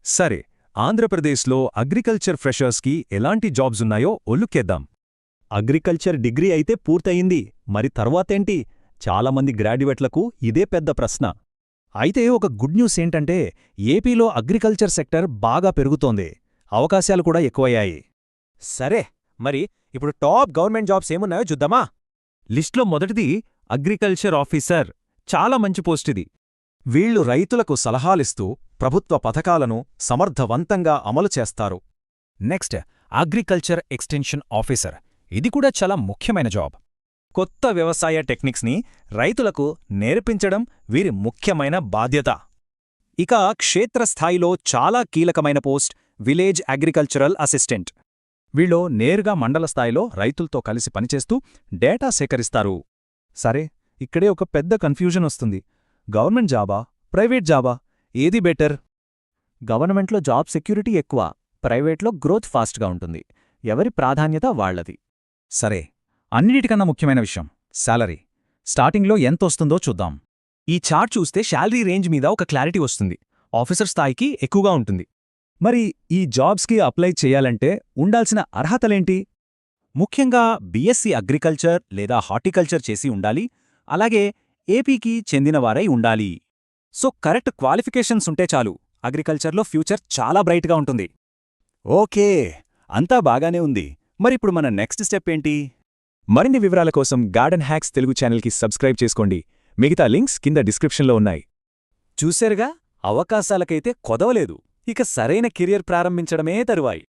సరే, ఆంధ్రప్రదేశ్లో అగ్రికల్చర్ ఫ్రెషర్స్కి ఎలాంటి జాబ్స్ ఉన్నాయో ఒలుక్కేద్దాం. అగ్రికల్చర్ డిగ్రీ అయితే పూర్తయింది, మరి తర్వాతేంటి? చాలామంది గ్రాడ్యుయేట్లకు ఇదే పెద్ద ప్రశ్న. అయితే ఒక గుడ్ న్యూస్ ఏంటంటే ఏపీలో అగ్రికల్చర్ సెక్టర్ బాగా పెరుగుతోంది, అవకాశాలు కూడా ఎక్కువయ్యాయి. సరే, మరి ఇప్పుడు టాప్ గవర్నమెంట్ జాబ్స్ ఏమున్నాయో చూద్దామా? లిస్ట్లో మొదటిది అగ్రికల్చర్ ఆఫీసర్. చాలా మంచి పోస్ట్ ఇది. వీళ్లు రైతులకు సలహాలిస్తూ ప్రభుత్వ పథకాలను సమర్థవంతంగా అమలు చేస్తారు. Next, agriculture extension officer. ఇది కూడా చాలా ముఖ్యమైన జాబ్. కొత్త వ్యవసాయ టెక్నిక్స్ని రైతులకు నేర్పించడం వీరి ముఖ్యమైన బాధ్యత. ఇక క్షేత్రస్థాయిలో చాలా కీలకమైన పోస్ట్ విలేజ్ అగ్రికల్చరల్ అసిస్టెంట్. వీళ్ళు నేరుగా మండల స్థాయిలో రైతులతో కలిసి పనిచేస్తూ డేటా సేకరిస్తారు. సరే, ఇక్కడే ఒక పెద్ద కన్ఫ్యూజన్ వస్తుంది. గవర్నమెంట్ జాబా, ప్రైవేట్ జాబా, ఏది బెటర్? గవర్నమెంట్లో జాబ్ సెక్యూరిటీ ఎక్కువ, ప్రైవేట్లో గ్రోత్ ఫాస్ట్గా ఉంటుంది. ఎవరి ప్రాధాన్యత వాళ్లది. సరే, అన్నిటికన్నా ముఖ్యమైన విషయం శాలరీ. స్టార్టింగ్లో ఎంతొస్తుందో చూద్దాం. ఈ చార్ట్ చూస్తే శాలరీ రేంజ్ మీద ఒక క్లారిటీ వస్తుంది. ఆఫీసర్ స్థాయికి ఎక్కువగా ఉంటుంది. మరి ఈ జాబ్స్కి అప్లై చేయాలంటే ఉండాల్సిన అర్హతలేంటి? ముఖ్యంగా బీఎస్సీ అగ్రికల్చర్ లేదా హార్టికల్చర్ చేసి ఉండాలి. అలాగే ఏపీకి చెందినవారై ఉండాలి. సో కరెక్ట్ క్వాలిఫికేషన్స్ ఉంటే చాలు, అగ్రికల్చర్లో ఫ్యూచర్ చాలా బ్రైట్గా ఉంటుంది. ఓకే, అంతా బాగానే ఉంది. మరిప్పుడు మన నెక్స్ట్ స్టెప్ ఏంటి? మరిన్ని వివరాల కోసం గార్డెన్ హ్యాక్స్ తెలుగు ఛానల్కి సబ్స్క్రైబ్ చేసుకోండి. మిగతా లింక్స్ కింద డిస్క్రిప్షన్లో ఉన్నాయి. చూశారుగా, అవకాశాలకైతే కొదవలేదు. ఇక సరైన కెరియర్ ప్రారంభించడమే తరువాయి.